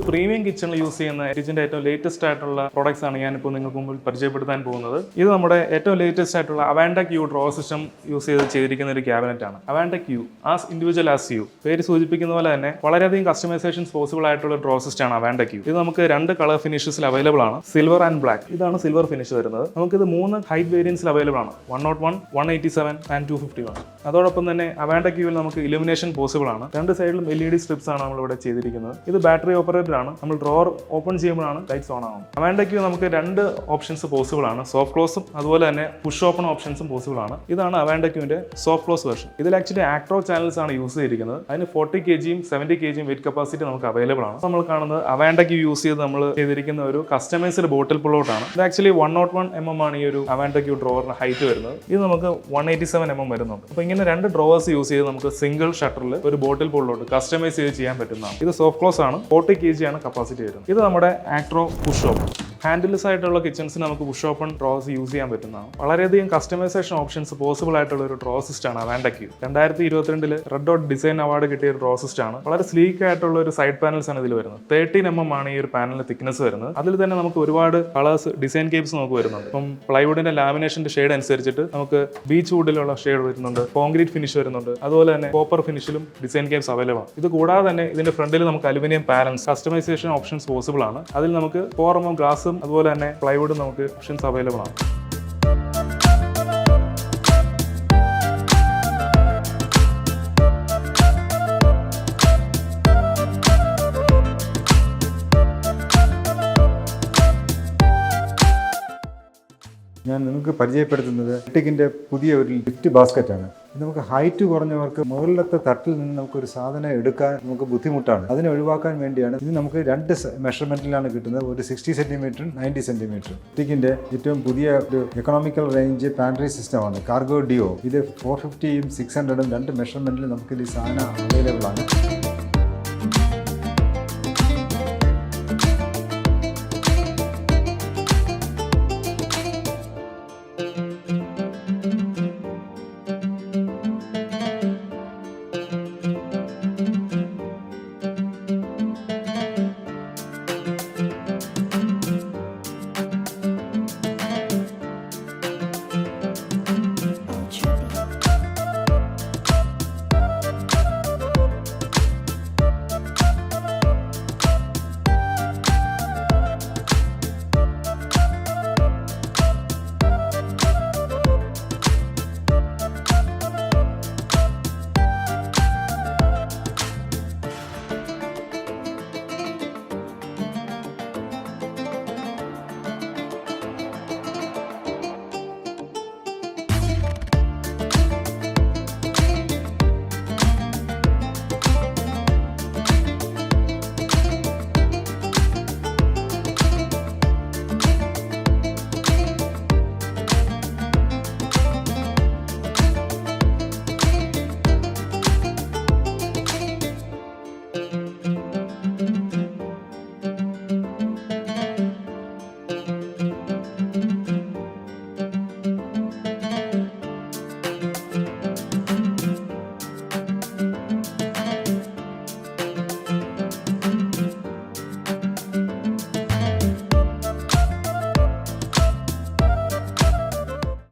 Premium കിച്ചണിൽ use ചെയ്യുന്ന എറ്റിജിന്റെ ഏറ്റവും ലേറ്റസ്റ്റ് ആയിട്ടുള്ള പ്രോഡക്ട്സ് ആണ് ഞാനിപ്പോൾ നിങ്ങൾക്ക് മുമ്പിൽ പരിചയപ്പെടുത്താൻ പോകുന്നത്. ഇത് നമ്മുടെ ഏറ്റവും ലേറ്റസ്റ്റ് ആയിട്ടുള്ള AvanTech you drawer system use ചെയ്തിരിക്കുന്ന ഒരു ക്യാബിനറ്റ് ആണ്. AvanTech you as individual as you, പേര് സൂചിപ്പിക്കുന്ന പോലെ തന്നെ വളരെയധികം കസ്റ്റമൈസേഷൻസ് പോസിബിൾ ആയിട്ടുള്ള ഡ്രോ സിസ്റ്റം ആണ് അവാൻഡ ക്യൂ. ഇത് നമുക്ക് 2 കളർ ഫിനിഷസിൽ അവൈലബിൾ ആണ്, സിൽവർ ആൻഡ് ബ്ലാക്ക്. ഇതാണ് സിൽവർ ഫിനിഷ് വരുന്നത്. നമുക്കിത് 3 ഹൈറ്റ് വേരിയൻസിൽ അവൈലബിൾ ആണ്, 101, 187 ആൻഡ് 251. അതോടൊപ്പം തന്നെ അവാൻഡ ക്യൂവിൽ നമുക്ക് ഇലുമിനേഷൻ പോസിബിൾ ആണ്. 2 സൈഡിലും LED സ്ട്രിപ്സ് ആണ് നമ്മൾ ഇവിടെ ചെയ്തിരിക്കുന്നത്. ഇത് ബാറ്ററി ഓപ്പറേറ്റഡ് ആണ്. നമ്മൾ ഡ്രോവർ ഓപ്പൺ ചെയ്യുമ്പോഴാണ് ലൈറ്റ്സ് ഓൺ ആവുന്നത്. അവാൻഡ ക്യൂ നമുക്ക് 2 ഓപ്ഷൻസ് പോസിബിൾ ആണ്, സോഫ്റ്റ് ക്ലോസും അതുപോലെ തന്നെ പുഷ് ഓപ്പൺ ഓപ്ഷൻസും പോസിബിൾ ആണ്. ഇതാണ് അവാൻഡ ക്യൂവിന്റെ സോഫ്റ്റ് ക്ലോസ് വെർഷൻ. ഇതിൽ ആക്ച്വലി ആക്ട്രോ ചാനൽസ് ആണ് യൂസ് ചെയ്തിരിക്കുന്നത്. അതിന് 40 kg 70 kg വെയിറ്റ് കപ്പാസിറ്റി നമുക്ക് അവൈലബിൾ ആണ്. നമ്മൾ കാണുന്നത് അവാൻഡ ക്യൂ യൂസ് ചെയ്ത് നമ്മൾ ചെയ്തിരിക്കുന്ന ഒരു കസ്റ്റമൈസ്ഡ് ബോട്ടിൽ പുള്ളൗട്ട് ആണ്. ഇത് ആക്ച്വലി 101 mm ആണ് ഈ ഒരു അവാൻഡ ക്യൂ ഡ്രോവറിന്റെ ഹൈറ്റ് വരുന്നത്. ഇത് നമുക്ക് 187 mm വരുന്നുണ്ട്. അപ്പോൾ ഇങ്ങനെ 2 ഡ്രോവേഴ്സ് യൂസ് ചെയ്ത് നമുക്ക് സിംഗിൾ ഷട്ടറിൽ ഒരു ബോട്ടിൽ പുള്ളൗട്ട് കസ്റ്റമൈസ് ചെയ്ത് ചെയ്യാൻ പറ്റുന്നതാണ്. ഇത് സോഫ്റ്റ് ക്ലോസ് ആണ്, 40 kg ആണ് കപ്പാസിറ്റി വരുന്നത്. ഇത് നമ്മുടെ ആക്ട്രോ പുഷ് ഓപ്പൺ. ഹാൻഡിൽസ് ആയിട്ടുള്ള കിച്ചൺസിന് നമുക്ക് പുഷ് ഓപ്പൺ ഡ്രോസ് യൂസ് ചെയ്യാൻ പറ്റുന്നതാണ്. വളരെയധികം കസ്റ്റമൈസേഷൻ ഓപ്ഷൻസ് പോസിബിൾ ആയിട്ടുള്ള ഒരു ഡ്രോ സിസ്റ്റം ആണ് AvanTech you. 2022 red dot design award കിട്ടിയ ഒരു ഡ്രോ സിസ്റ്റം ആണ്. വളരെ സ്ലീക്ക് ആയിട്ടുള്ള ഒരു സൈഡ് പാനൽസ് ആണ് ഇതിൽ വരുന്നത്. 13 mm ആണ് ഈ ഒരു പാനലിന്റെ തിക്നെസ് വരുന്നത്. അതിൽ തന്നെ നമുക്ക് ഒരുപാട് കളേഴ്സ് ഡിസൈൻ കേപ്സ് നമുക്ക് വരുന്നുണ്ട്. ഇപ്പം പ്ലൈവുഡിന്റെ ലാമിനേഷന്റെ ഷെയ്ഡ് അനുസരിച്ചിട്ട് നമുക്ക് ബീച്ച് വുഡിലുള്ള ഷെയ്ഡ് വരുന്നുണ്ട്, കോൺക്രീറ്റ് ഫിനിഷ് വരുന്നുണ്ട്, അതുപോലെ തന്നെ കോപ്പർ ഫിനിഷിലും ഡിസൈൻ കേപ്സ് അവൈലബിൾ ആണ്. ഇത് കൂടാതെ തന്നെ ഇതിന്റെ ഫ്രണ്ടിൽ നമുക്ക് aluminium panels customisation options possible ആണ്. അതിൽ നമുക്ക് 4 mm ഗ്ലാസും അതുപോലെ തന്നെ പ്ലൈവുഡും നമുക്ക് ഓപ്ഷൻസ് അവൈലബിൾ ആണ്. ഞാൻ നിങ്ങൾക്ക് പരിചയപ്പെടുത്തുന്നത് എട്ടിക്കിൻ്റെ പുതിയ ഒരു ലിഫ്റ്റ് ബാസ്ക്കറ്റാണ്. ഇത് നമുക്ക് ഹൈറ്റ് കുറഞ്ഞവർക്ക് മുകളിലത്തെ തട്ടിൽ നിന്ന് നമുക്കൊരു സാധനം എടുക്കാൻ നമുക്ക് ബുദ്ധിമുട്ടാണ്. അതിനെ ഒഴിവാക്കാൻ വേണ്ടിയാണ് ഇത്. നമുക്ക് 2 മെഷർമെൻറ്റിലാണ് കിട്ടുന്നത്, ഒരു 60 cm 90 cm. എട്ടിക്കിൻ്റെ ഏറ്റവും പുതിയ ഒരു എക്കണോമിക്കൽ റേഞ്ച് പാൻട്രി സിസ്റ്റമാണ് കാർഗോ ഡിയോ. ഇത് 450 ഉം 600 ഉം 2 മെഷർമെൻറ്റിൽ നമുക്കിത് ഈ സാധനം അവൈലബിൾ ആണ്.